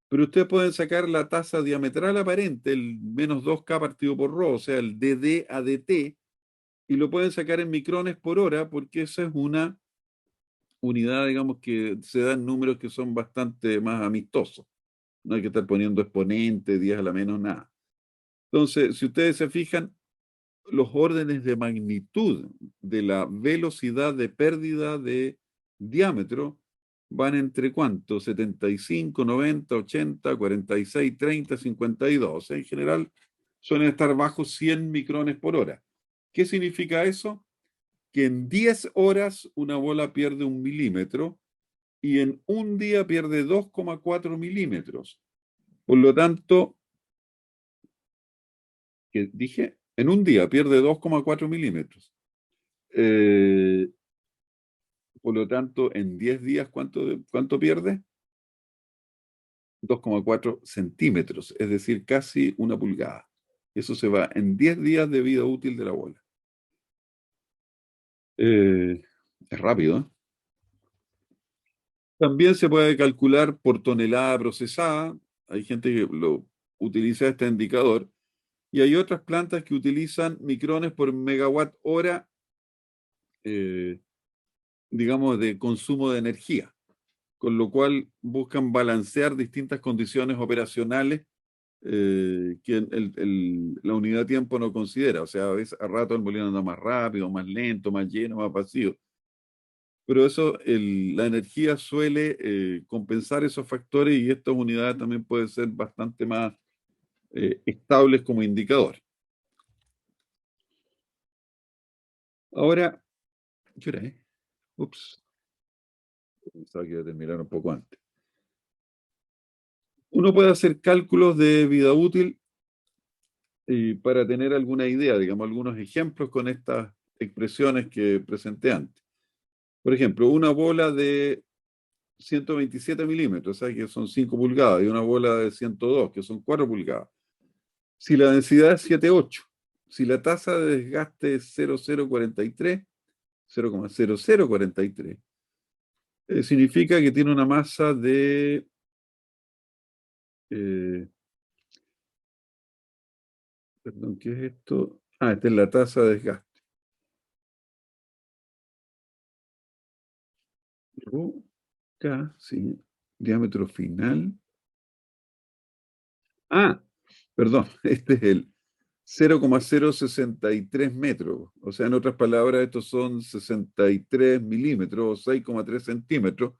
pero ustedes pueden sacar la tasa diametral aparente, el menos 2K partido por ρ, o sea, el dd a dt, y lo pueden sacar en micrones por hora, porque esa es una unidad, digamos, que se dan números que son bastante más amistosos. No hay que estar poniendo exponente, 10 a la menos, nada. Entonces, si ustedes se fijan, los órdenes de magnitud de la velocidad de pérdida de diámetro van entre cuánto, 75, 90, 80, 46, 30, 52. En general suelen estar bajo 100 micrones por hora. ¿Qué significa eso? Que en 10 horas una bola pierde 1 milímetro y en un día pierde 2,4 milímetros. Por lo tanto, que dije, en un día pierde 2,4 milímetros. Eh, por lo tanto, en 10 días, ¿cuánto pierde? 2,4 centímetros, es decir, casi 1 pulgada. Eso se va en 10 días de vida útil de la bola. Eh, es rápido, ¿eh? También se puede calcular por tonelada procesada. Hay gente que utiliza este indicador. Y hay otras plantas que utilizan micrones por megawatt hora, eh, digamos, de consumo de energía, con lo cual buscan balancear distintas condiciones operacionales que la unidad de tiempo no considera. O sea, a veces a rato el molino anda más rápido, más lento, más lleno, más vacío. Pero eso, la energía suele compensar esos factores y estas unidades también pueden ser bastante más estables como indicador. Ahora, ¿qué hora es? Ups, pensaba que iba a terminar un poco antes. Uno puede hacer cálculos de vida útil para tener alguna idea, digamos, algunos ejemplos con estas expresiones que presenté antes. Por ejemplo, una bola de 127 milímetros, ¿sabes? Que son 5 pulgadas, y una bola de 102, que son 4 pulgadas. Si la densidad es 7,8, si la tasa de desgaste es 0,043, 0,0043, significa que tiene una masa de eh, perdón, ¿qué es esto? Ah, esta es la tasa de desgaste. Rho K, sí, diámetro final. Ah, perdón, este es el 0,063 metros. O sea, en otras palabras, estos son 63 milímetros o 6,3 centímetros,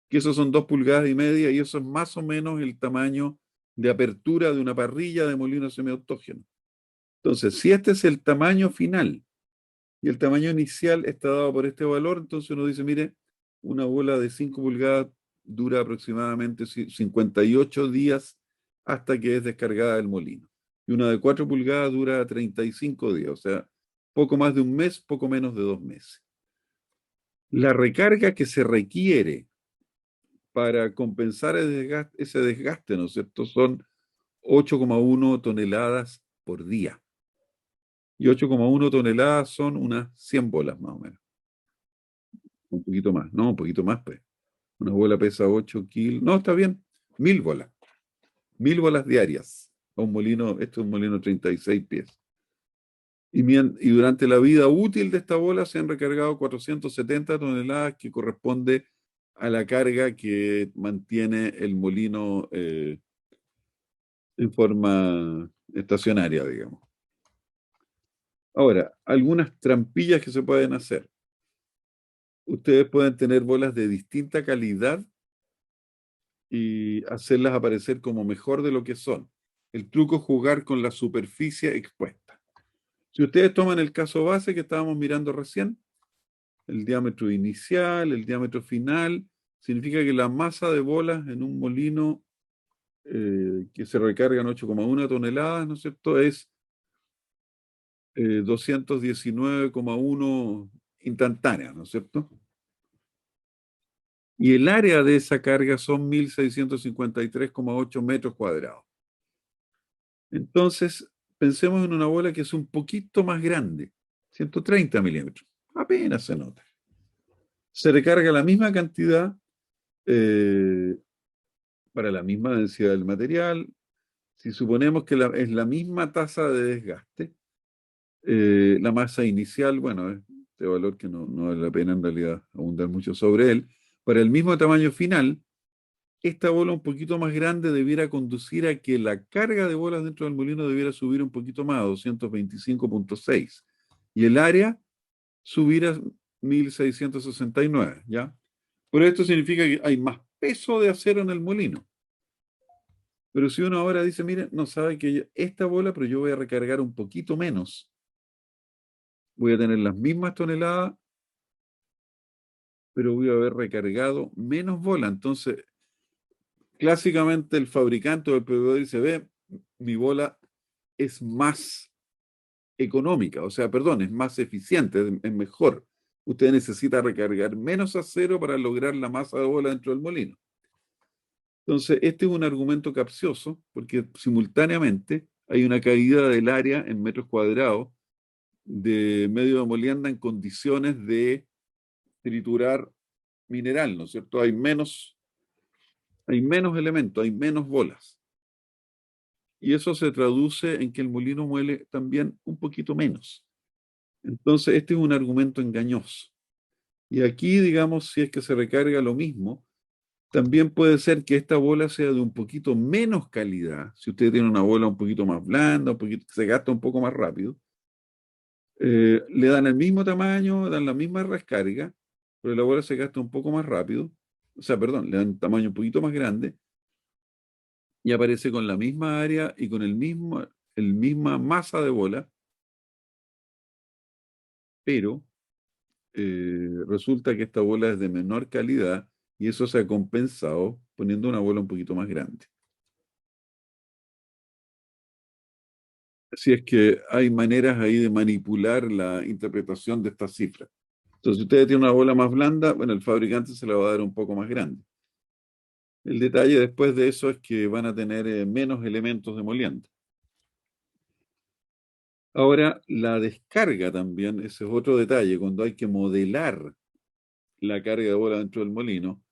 que esos son 2,5 pulgadas, y eso es más o menos el tamaño de apertura de una parrilla de molino semiautógeno. Entonces, si este es el tamaño final y el tamaño inicial está dado por este valor, entonces uno dice, mire, una bola de 5 pulgadas dura aproximadamente 58 días hasta que es descargada del molino. Y una de 4 pulgadas dura 35 días, o sea, poco más de un mes, poco menos de 2 meses. La recarga que se requiere para compensar ese desgaste, ¿no es cierto? Son 8,1 toneladas por día. Y 8,1 toneladas son unas 100 bolas más o menos. Un poquito más, no, un poquito más, pues. Una bola pesa 8 kilos. No, está bien. 1000 bolas. 1000 bolas diarias. A un molino, esto es un molino 36 pies. Y durante la vida útil de esta bola se han recargado 470 toneladas, que corresponde a la carga que mantiene el molino en forma estacionaria, digamos. Ahora, algunas trampillas que se pueden hacer. Ustedes pueden tener bolas de distinta calidad y hacerlas aparecer como mejor de lo que son. El truco es jugar con la superficie expuesta. Si ustedes toman el caso base que estábamos mirando recién, el diámetro inicial, el diámetro final, significa que la masa de bolas en un molino que se recargan 8,1 toneladas, ¿no es cierto?, es 219,1 instantáneas, ¿no es cierto? Y el área de esa carga son 1653,8 metros cuadrados. Entonces, pensemos en una bola que es un poquito más grande, 130 milímetros, apenas se nota. Se recarga la misma cantidad eh, para la misma densidad del material. Si suponemos que es la misma tasa de desgaste, la masa inicial, bueno, es de valor que no vale la pena en realidad abundar mucho sobre él. Para el mismo tamaño final, esta bola un poquito más grande debiera conducir a que la carga de bolas dentro del molino debiera subir un poquito más, a 225,6. Y el área subir a 1669, ¿ya? Pero esto significa que hay más peso de acero en el molino. Pero si uno ahora dice, mire, no sabe que esta bola, pero yo voy a recargar un poquito menos, voy a tener las mismas toneladas, pero voy a haber recargado menos bola. Entonces, clásicamente el fabricante o el proveedor dice, ve, mi bola es más económica, o sea, perdón, es más eficiente, es mejor. Usted necesita recargar menos acero para lograr la masa de bola dentro del molino. Entonces, este es un argumento capcioso, porque simultáneamente hay una caída del área en metros cuadrados de medio de molienda en condiciones de triturar mineral, ¿no es cierto? Hay menos elementos, hay menos bolas. Y eso se traduce en que el molino muele también un poquito menos. Entonces, este es un argumento engañoso. Y aquí, digamos, si es que se recarga lo mismo, también puede ser que esta bola sea de un poquito menos calidad. Si usted tiene una bola un poquito más blanda, se gasta un poco más rápido, le dan el mismo tamaño, dan la misma descarga, pero la bola se gasta un poco más rápido. O sea, perdón, le dan un tamaño un poquito más grande y aparece con la misma área y con el misma masa de bola, pero resulta que esta bola es de menor calidad y eso se ha compensado poniendo una bola un poquito más grande. Así es que hay maneras ahí de manipular la interpretación de estas cifras. Entonces, si usted tiene una bola más blanda, bueno, el fabricante se la va a dar un poco más grande. El detalle después de eso es que van a tener menos elementos de molienda. Ahora, la descarga también, ese es otro detalle, cuando hay que modelar la carga de bola dentro del molino,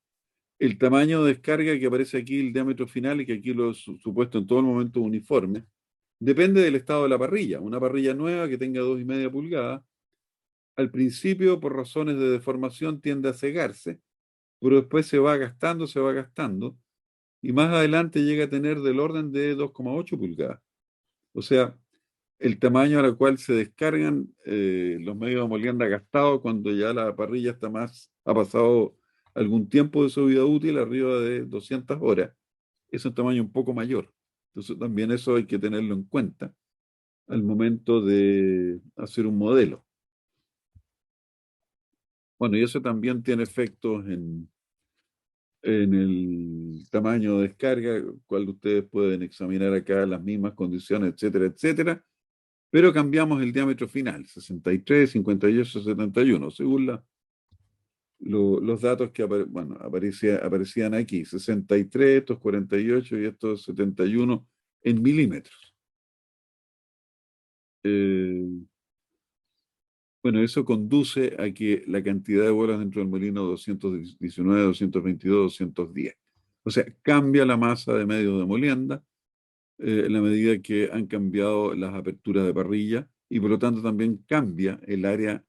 el tamaño de descarga que aparece aquí, el diámetro final, y que aquí lo he supuesto en todo el momento uniforme, depende del estado de la parrilla. Una parrilla nueva que tenga 2,5 pulgadas, al principio, por razones de deformación, tiende a cegarse, pero después se va gastando, y más adelante llega a tener del orden de 2,8 pulgadas. O sea, el tamaño al cual se descargan los medios de molienda gastados cuando ya la parrilla ha pasado algún tiempo de su vida útil, arriba de 200 horas, es un tamaño un poco mayor. Entonces también eso hay que tenerlo en cuenta al momento de hacer un modelo. Bueno, y eso también tiene efectos en el tamaño de descarga, cual ustedes pueden examinar acá las mismas condiciones, etcétera, etcétera, pero cambiamos el diámetro final, 63, 58, 71, según los datos que bueno, aparecían aquí, 63, estos 48 y estos 71 en milímetros. Eh, bueno, eso conduce a que la cantidad de bolas dentro del molino 219, 222, 210. O sea, cambia la masa de medios de molienda en la medida que han cambiado las aperturas de parrilla y por lo tanto también cambia el área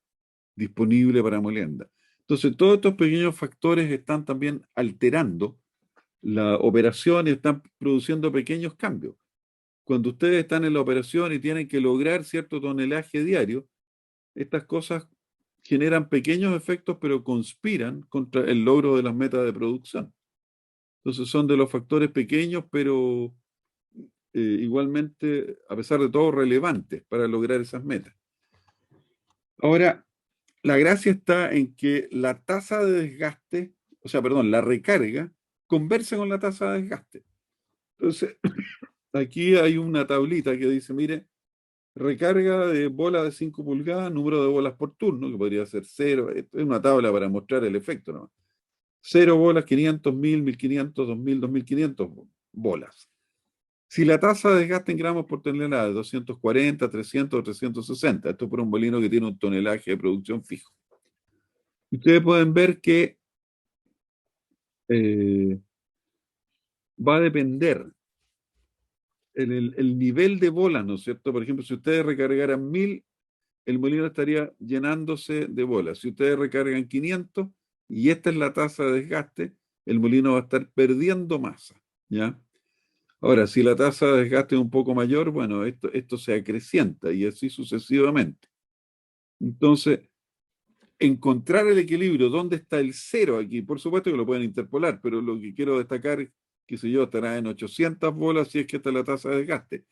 disponible para molienda. Entonces, todos estos pequeños factores están también alterando la operación y están produciendo pequeños cambios. Cuando ustedes están en la operación y tienen que lograr cierto tonelaje diario, estas cosas generan pequeños efectos, pero conspiran contra el logro de las metas de producción. Entonces son de los factores pequeños, pero igualmente, a pesar de todo, relevantes para lograr esas metas. Ahora, la gracia está en que la tasa de desgaste, o sea, perdón, la recarga, conversa con la tasa de desgaste. Entonces, aquí hay una tablita que dice, mire, recarga de bola de 5 pulgadas, número de bolas por turno, que podría ser cero. Esto es una tabla para mostrar el efecto, ¿no? Cero bolas, 500, 1000, 1500, 2000, 2500 bolas. Si la tasa de desgaste en gramos por tonelada es 240, 300 o 360, esto es por un molino que tiene un tonelaje de producción fijo. Ustedes pueden ver que eh, va a depender el nivel de bolas, ¿no es cierto? Por ejemplo, si ustedes recargaran 1000, el molino estaría llenándose de bolas. Si ustedes recargan 500 y esta es la tasa de desgaste, el molino va a estar perdiendo masa, ¿ya? Ahora, si la tasa de desgaste es un poco mayor, bueno, esto se acrecienta y así sucesivamente. Entonces, encontrar el equilibrio, ¿dónde está el cero aquí? Por supuesto que lo pueden interpolar, pero lo que quiero destacar, qué sé yo, estará en 800 bolas si es que esta es la tasa de desgaste.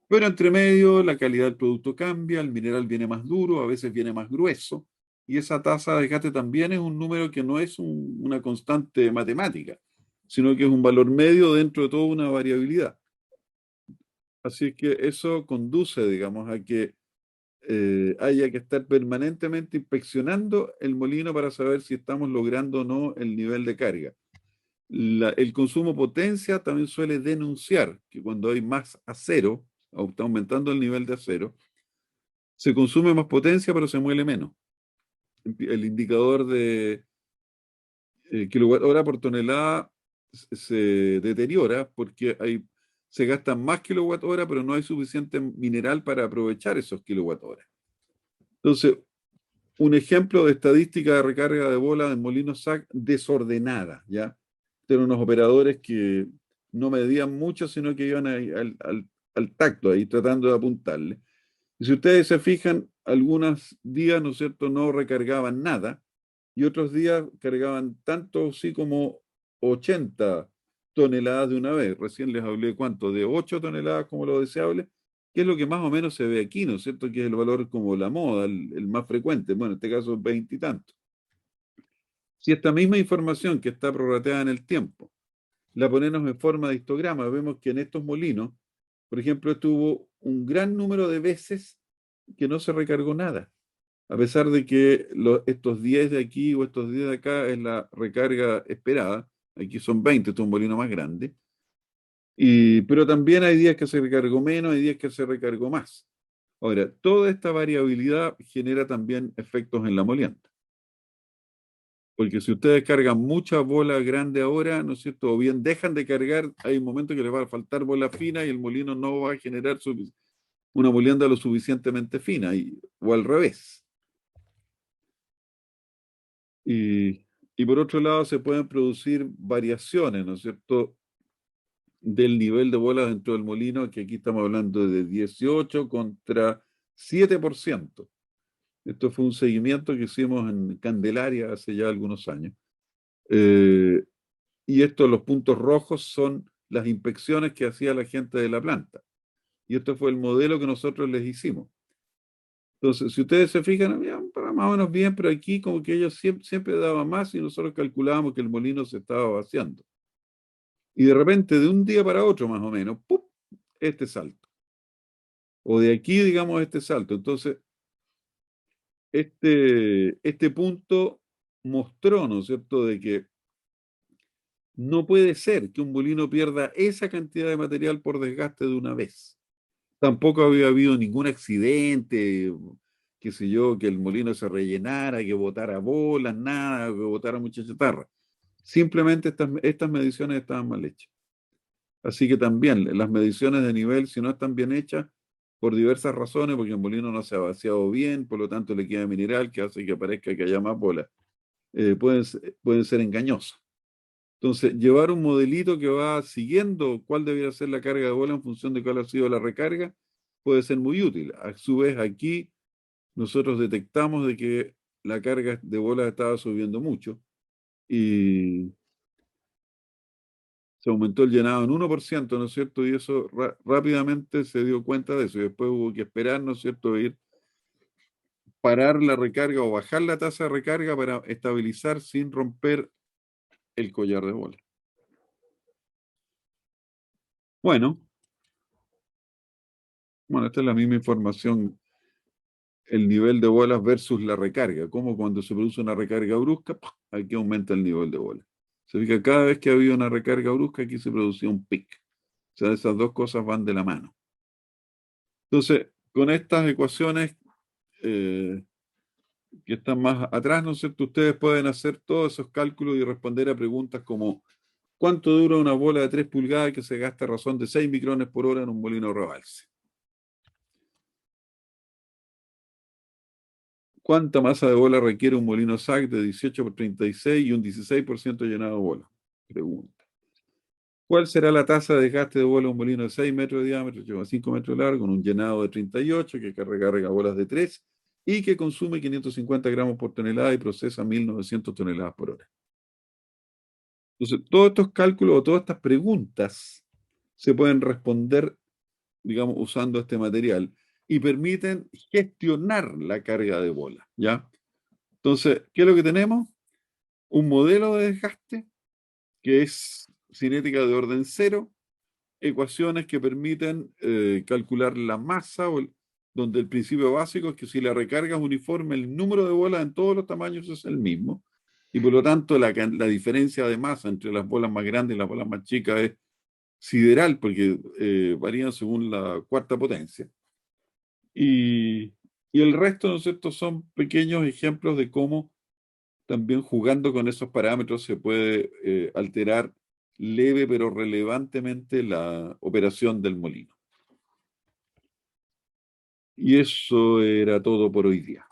Pero entre medio, la calidad del producto cambia, el mineral viene más duro, a veces viene más grueso, y esa tasa de desgaste también es un número que no es una constante matemática, sino que es un valor medio dentro de toda una variabilidad. Así que eso conduce, digamos, a que haya que estar permanentemente inspeccionando el molino para saber si estamos logrando o no el nivel de carga. El consumo potencia también suele denunciar que cuando hay más acero, o está aumentando el nivel de acero, se consume más potencia pero se muele menos. El indicador de kilowatt hora por tonelada se deteriora porque se gastan más kilowatt hora pero no hay suficiente mineral para aprovechar esos kilowatt hora. Entonces, un ejemplo de estadística de recarga de bola en molinos SAC desordenada, ¿ya? Tienen unos operadores que no medían mucho, sino que iban ahí al tacto, ahí tratando de apuntarle. Y si ustedes se fijan, algunos días, ¿no es cierto?, no recargaban nada, y otros días cargaban tanto sí como 80 toneladas de una vez. Recién les hablé, ¿cuánto? De 8 toneladas como lo deseable, que es lo que más o menos se ve aquí, ¿no es cierto? Que es el valor como la moda, el más frecuente. Bueno, en este caso, 20 y tanto. Si esta misma información que está prorrateada en el tiempo, la ponemos en forma de histograma, vemos que en estos molinos, por ejemplo, estuvo un gran número de veces que no se recargó nada. A pesar de que estos 10 de aquí o estos 10 de acá es la recarga esperada, aquí son 20, esto es un molino más grande, pero también hay días que se recargó menos, hay días que se recargó más. Ahora, toda esta variabilidad genera también efectos en la molienda. Porque si ustedes cargan mucha bola grande ahora, ¿no es cierto? O bien dejan de cargar, hay un momento que les va a faltar bola fina y el molino no va a generar una molienda lo suficientemente fina, o al revés. Y, y por otro lado, se pueden producir variaciones, ¿no es cierto?, del nivel de bolas dentro del molino, que aquí estamos hablando de 18 contra 7%. Esto fue un seguimiento que hicimos en Candelaria hace ya algunos años. Eh, y los puntos rojos son las inspecciones que hacía la gente de la planta. Y esto fue el modelo que nosotros les hicimos. Entonces, si ustedes se fijan, había más o menos bien, pero aquí como que ellos siempre daban más y nosotros calculábamos que el molino se estaba vaciando. Y de repente, de un día para otro más o menos, ¡pum!, este salto. O de aquí, digamos, este salto. Entonces, este punto mostró, ¿no es cierto?, de que no puede ser que un molino pierda esa cantidad de material por desgaste de una vez. Tampoco había habido ningún accidente, qué sé yo, que el molino se rellenara, que botara bolas, nada, que botara mucha chatarra. Simplemente estas mediciones estaban mal hechas. Así que también las mediciones de nivel, si no están bien hechas, por diversas razones, porque el molino no se ha vaciado bien, por lo tanto le queda mineral que hace que parezca que haya más bolas, pueden ser engañosas. Entonces, llevar un modelito que va siguiendo cuál debería ser la carga de bola en función de cuál ha sido la recarga puede ser muy útil. A su vez, aquí nosotros detectamos de que la carga de bola estaba subiendo mucho y se aumentó el llenado en 1%, ¿no es cierto? Y eso rápidamente se dio cuenta de eso y después hubo que esperar, ¿no es cierto?, ir parar la recarga o bajar la tasa de recarga para estabilizar sin romper el collar de bola. Bueno, esta es la misma información, el nivel de bolas versus la recarga, como cuando se produce una recarga brusca, ¡pum!, aquí aumenta el nivel de bola. Se fija, cada vez que había una recarga brusca, aquí se producía un pic. O sea, esas dos cosas van de la mano. Entonces, con estas ecuaciones que están más atrás, ¿no es cierto?, ustedes pueden hacer todos esos cálculos y responder a preguntas como ¿cuánto dura una bola de 3 pulgadas que se gasta a razón de 6 micrones por hora en un molino rebalse? ¿Cuánta masa de bola requiere un molino SAC de 18 por 36 y un 16% llenado de bola? Pregunta. ¿Cuál será la tasa de desgaste de bola de un molino de 6 metros de diámetro, 8,5 metros de largo, con un llenado de 38, que recarga bolas de 3 y que consume 550 gramos por tonelada y procesa 1900 toneladas por hora? Entonces, todos estos cálculos o todas estas preguntas se pueden responder, digamos, usando este material y permiten gestionar la carga de bola, ¿ya? Entonces, ¿qué es lo que tenemos? Un modelo de desgaste que es cinética de orden cero, ecuaciones que permiten calcular la masa, donde el principio básico es que si la recarga es uniforme, el número de bolas en todos los tamaños es el mismo, y por lo tanto la diferencia de masa entre las bolas más grandes y las bolas más chicas es sideral, porque varían según la cuarta potencia. Y el resto, ¿no es cierto?, son pequeños ejemplos de cómo también jugando con esos parámetros se puede alterar leve pero relevantemente la operación del molino. Y eso era todo por hoy día.